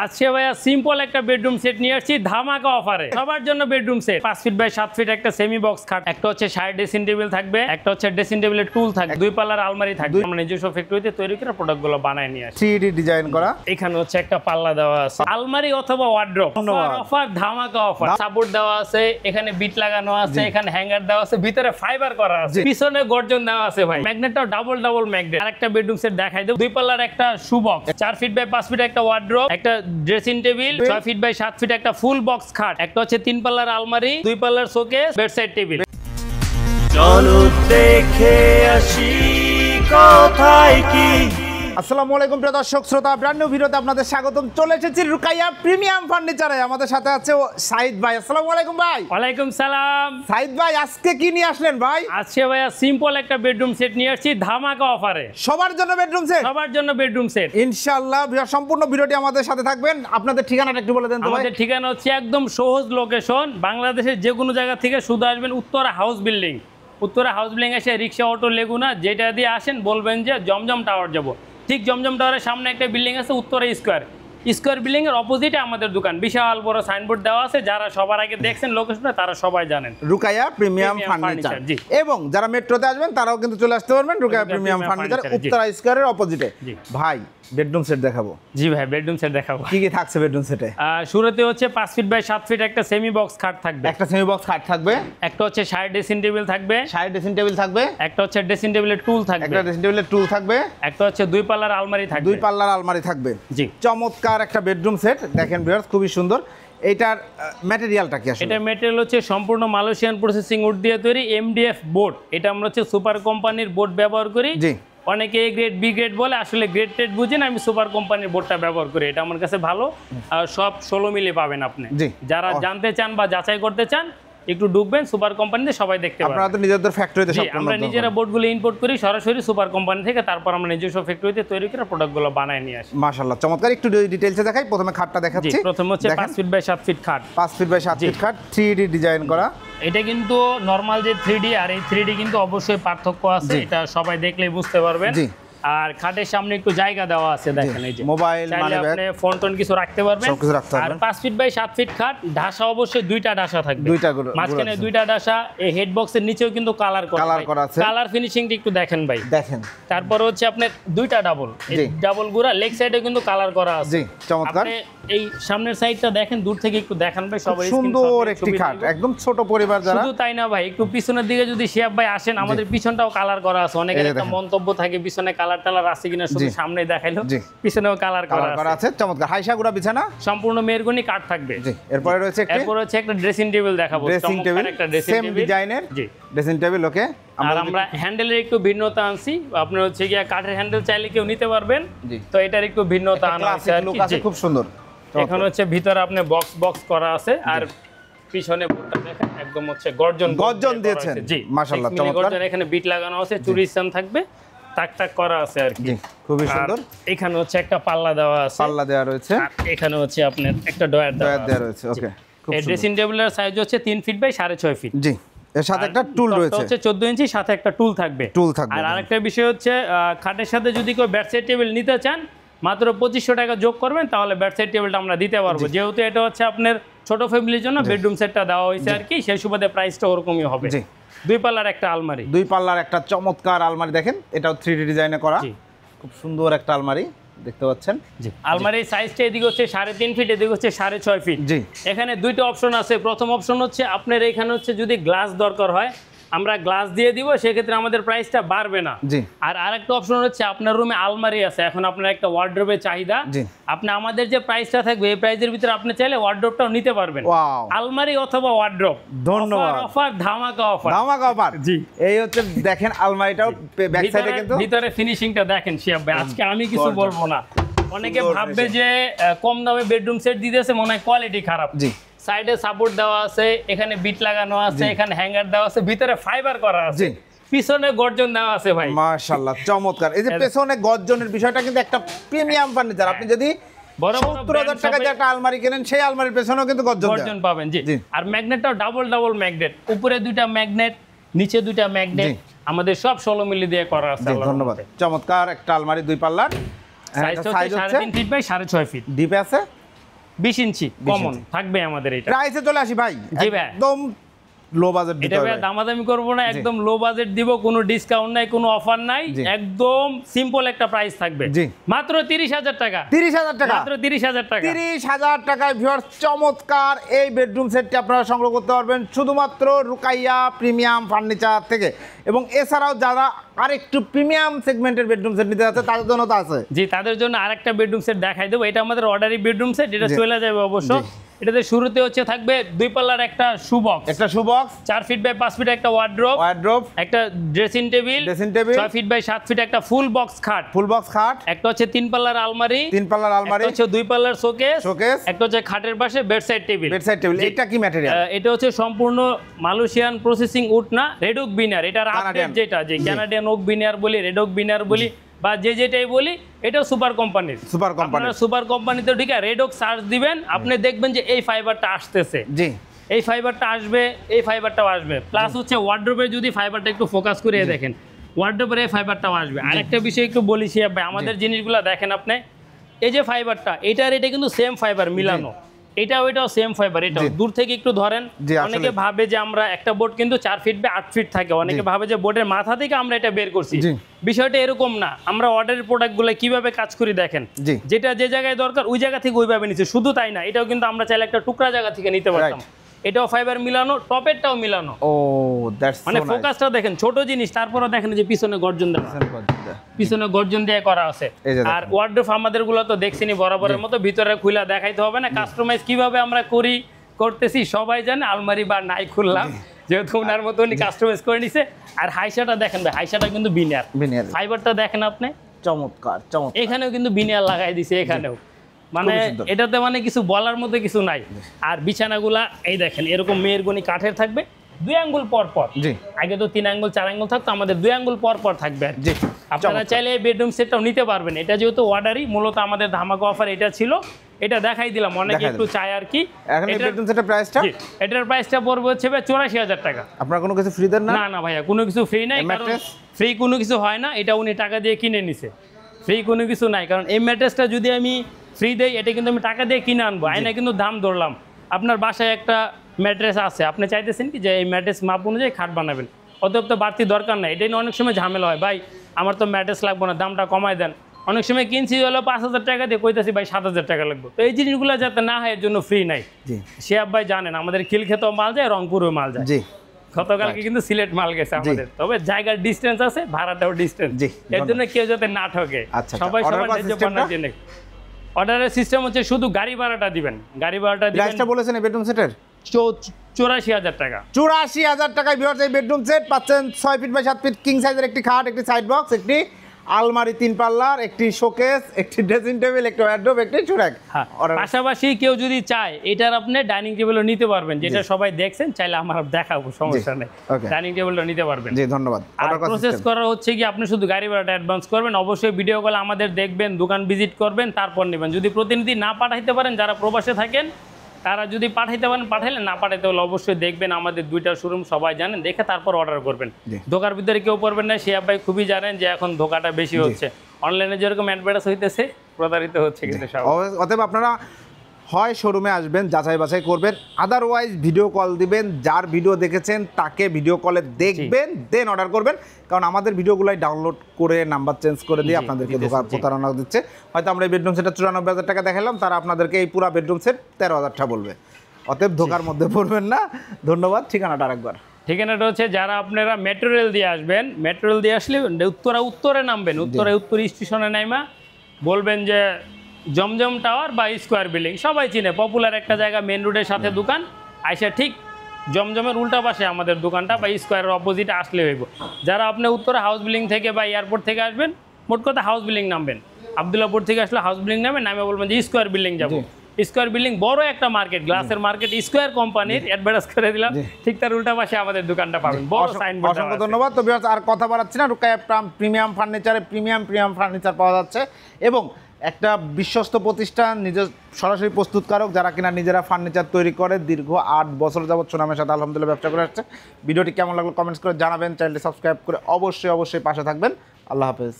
আজকে ভাইয়া সিম্পল একটা বেডরুম সেট নিয়ে আসছি ধামাকা অফারে। সবার জন্য bedroom set 5 feet by 7 feet একটা সেমি বক্স খাট, একটা হচ্ছে সাইড ড্রেসিং টেবিল থাকবে, একটা হচ্ছে ড্রেসিং টেবিলের টুল থাকবে, দুই পাল্লার আলমারি থাকবে। আমরা নিজস্ব ফ্যাক্টরিতে তৈরি করে প্রোডাক্টগুলো বানায় নিয়ে আসি, 3D ডিজাইন করা। এখানে হচ্ছে একটা পাল্লা দেওয়া আছে, আলমারি অথবা ওয়ার্ড্রপ। অফার ধামাকা অফার, সাপোর্ট দেওয়া আছে, এখানে বিট লাগানো আছে, এখানে হ্যাঙ্গার দেওয়া আছে, ভিতরে ফাইবার করা আছে, পিছনে গর্জন দেওয়া আছে ভাই। ম্যাগনেটটাও ডাবল ডাবল ম্যাগনেট। আরেকটা বেডরুম সেট দেখাই দেব, দুই পাল্লার একটা shoe box, 4 feet by 5 feet একটা ওয়ার্ড্রপ, একটা dressing table, 6 feet by 7 feet একটা ফুল বক্স খাট, একটা হচ্ছে 3 পাল্লার আলমারি, 2 পাল্লার শোকেস, বেডসাইড টেবিল। চলো দেখে আসি কোথায় কি। আসসালামু আলাইকুম প্রিয় দর্শক শ্রোতা, ব্র্যান্ড নিউ ভিডিওতে আপনাদের স্বাগতম। চলে এসেছি রুকাইয়া প্রিমিয়াম ফার্নিচারে। আমাদের সাথে আছে সাইদ ভাই। আসসালামু আলাইকুম ভাই। ওয়ালাইকুম সালাম। সাইদ ভাই আজকে কি নিয়ে আসলেন ভাই? আজকে ভাইয়া সিম্পল একটা বেডরুম সেট নিয়ে আসছি ধামাকা অফারে। সবার জন্য বেডরুম সেট, সবার জন্য বেডরুম সেট ইনশাআল্লাহ। সম্পূর্ণ ভিডিওটি আমাদের সাথে থাকবেন। আপনাদের ঠিকানাটা একটু বলে দেন তো ভাই। আমাদের ঠিকানা হচ্ছে একদম সহজ লোকেশন, বাংলাদেশের যে কোনো জায়গা থেকে শুধু আসবেন Uttara house building. Uttara house building এসে রিক্সা অটো লেগুনা যেটা দিয়ে আসেন বলবেন যে জমজম টাওয়ার যাব। ঠিক জমজম টাওয়ারের সামনে একটা বিল্ডিং আছে উত্তরা স্কোয়ার বিল্ডিং এর অপোজিটে আমাদের দোকান। বিশাল বড় সাইনবোর্ড দেওয়া আছে, যারা সবার আগে দেখছেন লোকেশনে তারা সবাই জানেন রুকাইয়া প্রিমিয়াম ফার্নিচার। এবং যারা মেট্রোতে আসবেন তারাও কিন্তু চলে আসতে পারবেন রুকাইয়া প্রিমিয়াম ফার্নিচার, উত্তরা স্কোয়ারের অপোজিটে। ভাই বেডরুম সেট দেখাবো। জি ভাই বেডরুম সেট দেখাবো। কি কি থাকছে বেডরুম সেটে? শুরুতে হচ্ছে 5 ফিট বাই 7 ফিট একটা সেমি বক্স খাট থাকবে, একটা সেমি বক্স খাট থাকবে, একটা হচ্ছে সাইড ড্রেসিং টেবিল থাকবে, সাইড ড্রেসিং টেবিল থাকবে, একটা হচ্ছে ড্রেসিং টেবিলের টুল থাকবে, একটা ড্রেসিং টেবিলের টুল থাকবে, একটা হচ্ছে 2 পাল্লার আলমারি থাকবে, 2 পাল্লার আলমারি থাকবে। জি চমৎকার একটা বেডরুম সেট। দেখেন ভিউয়ার্স খুবই সুন্দর। এইটার ম্যাটেরিয়ালটা কি আসলে? এটা ম্যাটেরিয়াল হচ্ছে সম্পূর্ণ মালয়েশিয়ান প্রসেসিং উড দিয়ে তৈরি, এমডিএফ বোর্ড। এটা আমরা হচ্ছে সুপার কোম্পানির বোর্ড ব্যবহার করি। জি অনেকে এ গ্রেড বি গ্রেড বলে, আসলে গ্রেড টেড বুঝেন, আমি সুপার কোম্পানির বোর্ডটা ব্যবহার করি। এটা আমার কাছে ভালো, সব 16 মিলি পাবেন আপনি। যারা জানতে চান বা যাচাই করতে চান একটু ঢুকবেন সুপার কোম্পানিতে, সবাই দেখতে পাবেন। আপনারা তো নিজেদের ফ্যাক্টরিতে সব আমরা নিজেরা বোর্ডগুলো ইম্পোর্ট করি সরাসরি সুপার কোম্পানি থেকে, তারপর আমরা নিজস্ব ফ্যাক্টরিতে তৈরি করে প্রোডাক্টগুলো বানায় নিয়ে আসি। মাশাআল্লাহ চমৎকার। একটু ডিটেইলসে দেখাই। প্রথমে খাটটা দেখাচ্ছি। প্রথমে হচ্ছে 5 ফিট বাই 7 ফিট খাট, 5 ফিট বাই 7 ফিট খাট, 3D ডিজাইন করা। এটা কিন্তু নরমাল যে 3D আর এই 3D কিন্তু অবশ্যই পার্থক্য আছে, এটা সবাই দেখলেই বুঝতে পারবেন। জি আর খাটের সামনে একটু জায়গা দেওয়া আছে, দেখেন এই যে মোবাইল মানে আপনি ফোন টোন কিছু রাখতে পারবেন, সব কিছু রাখতে পারবেন। আর 5 ফিট বাই 7 ফিট খাট, ঢাসা অবশ্যই 2টা ঢাসা থাকবে, মাঝখানে 2টা ঢাসা। এই হেড বক্সের নিচেও কিন্তু কালার করা আছে, কালার ফিনিশিংটা একটু দেখেন ভাই, দেখেন। তারপর হচ্ছে আপনার 2টা ডাবল, এই ডাবল গুড়া লেগ সাইডে কিন্তু কালার করা আছে। জি চমৎকার। আপনি এই সামনের সাইডটা দেখেন, দূর থেকে একটু দেখান ভাই, সবাই সুন্দর একটি খাট, একদম ছোট পরিবার যারা। শুধু তাই না ভাই, একটু পিছনের দিকে যদি শিয়াব ভাই আসেন, আমাদের পিছনটাও কালার করা আছে। অনেকের একটা মন্তব্য থাকে পিছনে কালার টালার আছে কিনা, শুধু সামনে দেখাইলো, পিছনেও কালার করা আছে। চমৎকার। হাইসা গুড়া বিছানা, সম্পূর্ণ মেহগনি কাঠ থাকবে। জি এরপরে রয়েছে একটা ড্রেসিং টেবিল দেখাবো, ড্রেসিং টেবিল একটা ড্রেসিং সেম ডিজাইনের। জি ড্রেসিং টেবিল। ওকে। আর আমরা হ্যান্ডেলের একটু ভিন্নতা আনছি, আপনার হচ্ছে গিয়া কাঠের হ্যান্ডেল চাইলে কেউ নিতে পারবেন, তো এটার একটু ভিন্নতা আনা আছে আর কি। খুব সুন্দর। এখন হচ্ছে ভিতরে আপনি বক্স করা আছে, আর পিছনে বোর্ডটা দেখেন একদম হচ্ছে গর্জন দিয়েছেন। জি মাশাআল্লাহ চমৎকার। এখানে বিট লাগানো আছে, চুরিস্তান থাকবে, টাক করা আছে আর কি, খুবই সুন্দর। এখানে হচ্ছে একটা পাল্লা দেওয়া আছে, পাল্লা দেওয়া রয়েছে। এখানে হচ্ছে আপনার একটা ডয়ার দেওয়া রয়েছে। ওকে। এই ড্রেসিং টেবিলের সাইজ হচ্ছে 3 ফিট বাই 6.5 ফিট। জি এর সাথে একটা টুল রয়েছে, হচ্ছে 14 ইঞ্চি, সাথে একটা টুল থাকবে। আর আরেকটা বিষয় হচ্ছে খাটের সাথে যদি কেউ বেডসাইড টেবিল নিতে চান, মাত্র 2500 টাকা যোগ করবেন, তাহলে বেডসাইড টেবিলটা আমরা দিতে পারবো। যেহেতু এটা হচ্ছে আপনার ছোট ফ্যামিলির জন্য বেডরুম সেটটা দেওয়া হয়েছে আর কি, সেই সুবাদে প্রাইসটা ওরকমই হবে। 2 পাল্লার একটা আলমারি, 2 পাল্লার একটা চমৎকার আলমারি। দেখেন এটাও 3D ডিজাইনে করা, খুব সুন্দর একটা আলমারি দেখতে পাচ্ছেন। জি আলমারির সাইজটা এদিকে হচ্ছে 3.5 ফিট, এদিকে হচ্ছে 6.5 ফিট। জি এখানে 2টা অপশন আছে। প্রথম অপশন হচ্ছে আপনার এখানে হচ্ছে যদি গ্লাস দরকার হয় আমরা গ্লাস দিয়ে দিব, সেক্ষেত্রে আমাদের প্রাইসটা বাড়বে না। জি আর আরেকটা অপশন হচ্ছে আপনার রুমে আলমারি আছে, এখন আপনার একটা ওয়ার্ড্রোবের চাহিদা, আপনি আমাদের যে প্রাইসটা থাকবে এই প্রাইসের ভিতরে আপনি চাইলে ওয়ার্ড্রোবটাও নিতে পারবেন, আলমারি অথবা ওয়ার্ড্রোব। ধন্যবাদ। অফার ধামাকা অফার, ধামাকা অফার। জি এই হচ্ছে দেখেন আলমারিটাও ব্যাক সাইডে কিন্তু ভিতরে ফিনিশিংটা দেখেন শিয়াব ভাই, আজকে আমি কিছু বলবো না। অনেকে ভাববে যে কম দামে বেডরুম সেট দিতেছে, মনে হয় কোয়ালিটি খারাপ। জি সাইডে সাপোর্ট দেওয়া আছে, এখানে বিট লাগানো আছে, এখানে হ্যাঙ্গার দেওয়া আছে, ভিতরে ফাইবার করা আছে, পিছনে গর্জন দেওয়া আছে ভাই। মাশাআল্লাহ চমৎকার। এই যে পেছনে গর্জনের বিষয়টা কিন্তু একটা প্রিমিয়াম ফার্নিচার। আপনি যদি 70,000 টাকা দিয়ে একটা আলমারি কেনেন, সেই আলমারির পেছনেও কিন্তু গর্জন পাবেন। জি আর ম্যাগনেটটাও ডাবল ম্যাগনেট, উপরে 2টা ম্যাগনেট, নিচে 2টা ম্যাগনেট, আমাদের সব 16 মিলি দিয়ে করা আছে। ধন্যবাদ। চমৎকার একটা আলমারি 2 পাল্লার, সাইজ হচ্ছে 3.5 ফিট বাই 6.5 ফিট। ডিপ আছে, 20 ইঞ্চি কমন থাকবে আমাদের এটা। প্রাইসে চলে আসি ভাই, জি ভাই। একদম লো বাজেট দিতে এটা হবে ভাই দামাদামি করবো না, একদম লো বাজেট দিব, কোনো ডিসকাউন্ট নাই, কোনো অফার নাই, একদম সিম্পল একটা প্রাইস থাকবে জি। মাত্র 30,000 টাকা। 30,000 টাকা, মাত্র 30,000 টাকা। 30,000 টাকায় ভিউয়ার্স চমৎকার এই বেডরুম সেটটি আপনারা সংগ্রহ করতে পারবেন শুধুমাত্র রুকাইয়া প্রিমিয়াম ফার্নিচার থেকে। এবং এছাড়াও যারা আরেকটু প্রিমিয়াম সেগমেন্টের বেডরুম সেট নিতে যাচ্ছে তাদের জন্য তো আছে। জি, তাদের জন্য আরেকটা বেডরুম সেট দেখাই দেবো। এটা আমাদের অর্ডারি বেডরুম সেট, এটা চলে যাবে অবশ্য। এটাতে শুরুতে হচ্ছে থাকবে 2 পাল্লার একটা শু বক্স, একটা shoe box, 4 feet by 5 feet একটা ওয়ার্ড্রোব, একটা dressing table, 6 feet by 7 feet একটা ফুল বক্স খাট, একটা হচ্ছে 3 পাল্লার আলমারি, একটা হচ্ছে 2 পাল্লার শোকেস, একটা হচ্ছে খাটের পাশে বেডসাইড টেবিল। এটা কি ম্যাটেরিয়াল? এটা হচ্ছে সম্পূর্ণ মালয়েশিয়ান প্রসেসিং উড না, রেড ওক বিনার। এটার আপডেট যেটা যে কানাডিয়ান ওক বিনার বলি, রেড ওক বিনার বলি বা যেটাই বলি, এটাও সুপার কোম্পানির। সুপার কোম্পানিতে ঢুকে রেড ওক সার্চ দিবেন, আপনি দেখবেন যে এই ফাইবারটা আসতেছে। জি, এই ফাইবারটা আসবে, এই ফাইবারটাও আসবে। প্লাস হচ্ছে ওয়ার্ড্রোবের যদি ফাইবারটা একটু ফোকাস করে দেখেন, ওয়ার্ড্রোবের এই ফাইবারটাও আসবে। আরেকটা বিষয় একটু বলি শিহাব ভাই, আমাদের জিনিসগুলো দেখেন আপনি, এই যে ফাইবারটা, এটা কিন্তু সেম ফাইবার মিলানো, এটাও সেম ফাইবার। এটা দূর থেকে একটু ধরেন, অনেকে ভাবে যে আমরা একটা বোর্ড কিন্তু 4 ফিট বা 8 ফিট থাকে, অনেকে ভাবে যে বোর্ডের মাথা থেকে আমরা এটা বের করছি। বিষয়টা এরকম না, আমরা অর্ডারের প্রোডাক্টগুলো কিভাবে কাজ করি দেখেন, যেটা যে জায়গায় দরকার ওই জায়গা থেকে ওইভাবে নিচ্ছে। শুধু তাই না, এটাও কিন্তু আমরা চাইলে একটা টুকরা জায়গা থেকে নিতে পারতাম। এটাও ফাইবার মিলানো, টপেরটাও মিলানো। ও দ্যাটস মানে ফোকাসটা দেখেন, ছোট জিনিস, তারপরে দেখেন যে পিছনে গর্জন দেওয়া, পিছনে গর্জন দিয়ে করা আছে। আর ওয়ার্ড্রোব আমাদেরগুলো তো দেখছেনই বরাবরের মতো, ভিতরে খুলে দেখাইতে হবে না। কাস্টমাইজ কিভাবে আমরা করতেছি সবাই জানে, আলমারি বা নাই খুললাম, যেহেতু ওনার মতো উনি কাস্টমাইজ করে নিছে। আর হাইসাটা দেখেন ভাই, হাইসাটা কিন্তু বিনিয়ার, ফাইবারটা দেখেন আপনি, চমৎকার। এখানেও কিন্তু বিনিয়ার লাগাই দিছে, এখানেও মানে এটাতে মানে কিছু বলার মতো কিছু নাই। আর বিছানাগুলা এই দেখেন এরকম মেহেরগনি কাঠের থাকবে, 2 আঙ্গুল পর পর। আগে তো 3 আঙ্গুল 4 আঙ্গুল থাকতো, আমাদের 2 আঙ্গুল পর পর থাকবে। আপনারা চাইলে এই বেডরুম সেটটাও নিতে পারবেন। এটা যেহেতু অর্ডারই, মূলত আমাদের ধামাকা অফার এটা ছিল, এটা দেখাই দিলাম, অনেকে একটু চায় আর কি। এটার প্রাইসটা পড়বে হচ্ছে 84,000 টাকা। আপনারা কোনো কিছু ফ্রি দেন না? না ভাইয়া, কোনো কিছু ফ্রি নাই, কারণ ফ্রি কোনো কিছু হয় না, এটা উনি টাকা দিয়ে কিনে নিছে। ফ্রি কোনো কিছু নাই, কারণ এই ম্যাট্রেসটা যদি আমি ফ্রি দেই, এটা কিন্তু আমি টাকা দিয়ে কিনে আনবো, আইনা কিন্তু দাম ধরলাম। আপনার বাসায় একটা ম্যাট্রেস আছে, আপনি চাইতেছেন কি যে এই ম্যাট্রেস মাপ অনুযায়ী খাট বানাবেন, অতএব তো বাড়তি দরকার নাই। এটা নিয়ে অনেক সময় ঝামেলা হয়, ভাই আমার তো ম্যাট্রেস লাগবে না, দামটা কমায় দেন। অনেক সময় কিনছি হলো 5,000 টাকা দিয়ে, কইতাছি ভাই 7,000 টাকা লাগবে। তো এই জিনিসগুলো যাতে না হয় এর জন্য ফ্রি নাই। শিহাব ভাই জানেন আমাদের খিলক্ষেতেও মাল যায়, রংপুরেও মাল যায়। গতকালকে কিন্তু সিলেট মাল গেছে আমাদের, তবে জায়গার ডিস্টেন্স আছে, ভাড়াটাও ডিস্টেন্স, এর জন্য কেউ যাতে না ঠকে। সবাই অর্ডারের সিস্টেম হচ্ছে শুধু গাড়ি ভাড়াটা দিবেন, গাড়ি ভাড়াটা দিবেন। প্রাইসটা বলেছেন এই বেডরুম সেটের 84,000 টাকা। 84,000 টাকায় ভিউয়ার্স এই বেডরুম সেট পাচ্ছেন। 6 ফিট বাই 7 ফিট কিং সাইজের একটি খাট, একটি সাইড বক্স, একটি আলমারি 3 পাল্লার, একটি শোকেস, একটি ড্রেসিং টেবিল, একটি ওয়ার্ড্রোব, একটি চুরাক। পাশাপাশি কেউ যদি চায় এটার আপনি ডাইনিং টেবিলও নিতে পারবেন, যেটা সবাই দেখছেন, চাইলে আমার দেখাবো, সমস্যা নেই, ডাইনিং টেবিলটা নিতে পারবেন। জি ধন্যবাদ। আর প্রসেস করা হচ্ছে কি, আপনি শুধু গাড়ি ভাড়াটা অ্যাডভান্স করবেন, অবশ্যই ভিডিও কল আমাদের দেখবেন, দোকান ভিজিট করবেন, তারপর নেবেন। যদি প্রতিনিধি না পাঠাইতে পারেন, যারা প্রবাসে থাকেন তারা যদি পাঠাইতে পারেন পাঠাইলেন, না পাঠাইতে হলে অবশ্যই দেখবেন আমাদের 2টা শোরুম, সবাই জানেন, দেখে তারপর অর্ডার করবেন। ধোকার ভিতরে কেউ পড়বেন না। শিহাব ভাই খুবই জানেন যে এখন ধোকাটা বেশি হচ্ছে, অনলাইনে যেরকম অ্যাডভার্টাইজ হইতেছে প্রতারিত হচ্ছে কিন্তু সব। অতএব আপনারা হয় শোরুমে আসবেন, যাচাই বাছাই করবেন, আদারওয়াইজ ভিডিও কল দিবেন, যার ভিডিও দেখেছেন তাকে ভিডিও কলে দেখবেন, দেন অর্ডার করবেন। কারণ আমাদের ভিডিওগুলাই ডাউনলোড করে নাম্বার চেঞ্জ করে দিয়ে আপনাদেরকে ধোকা প্রতারণা দিচ্ছে। হয়তো আমরা এই বেডরুম সেটটা 94,000 টাকা দেখালাম, তারা আপনাদেরকে এই পুরো বেডরুম সেট 13,000 টাকা বলবে। অতএব ধোকার মধ্যে পড়বেন না। ধন্যবাদ। ঠিকানাটা আরেকবার। ঠিকানাটা হচ্ছে, যারা আপনারা মেট্রো রেল দিয়ে আসবেন, মেট্রো রেল দিয়ে আসলে উত্তরে নামবেন, উত্তর স্টেশনে নাইমা বলবেন যে জমজম টাওয়ার বা স্কোয়ার বিল্ডিং, সবাই চিনে, পপুলার একটা জায়গা, মেন রোডের সাথে দোকান, আইসা ঠিক জমজমের উল্টা পাশে আমাদের দোকানটা, বা স্কোয়ারের অপোজিটে আসলে হইব। যারা আপনি উত্তরে হাউস বিল্ডিং থেকে বা এয়ারপোর্ট থেকে আসবেন, মোট কথা হাউস বিল্ডিং নামবেন, আবদুল্লাপুর থেকে আসলে হাউস বিল্ডিং নামবেন, নামে বলবেন যে স্কোয়ার বিল্ডিং যাবো। স্কোয়ার বিল্ডিং বড় একটা মার্কেট, গ্লাসের মার্কেট, স্কোয়ার কোম্পানির অ্যাডভার্টাইজ করে দিলাম, ঠিক তার উল্টা পাশে আমাদের দোকানটা পাবেন, বড় সাইনবোর্ড। অসংখ্য ধন্যবাদ। তো ভিউয়ার্স আর কথা বাড়াচ্ছি না, রুকাইয়া প্রিমিয়াম ফার্নিচারে প্রিমিয়াম ফার্নিচার পাওয়া যাচ্ছে, এবং একটা বিশ্বস্ত প্রতিষ্ঠান, নিজের সরাসরি প্রস্তুতকারক, যারা কিনা নিজেরা ফার্নিচার তৈরি করে দীর্ঘ 8 বছর যাবত সুনামের সাথে আলহামদুলিল্লাহ ব্যবসা করে আসছে। ভিডিওটি কেমন লাগলো কমেন্টস করে জানাবেন, চ্যানেলটি সাবস্ক্রাইব করে অবশ্যই পাশে থাকবেন। আল্লাহ হাফেজ।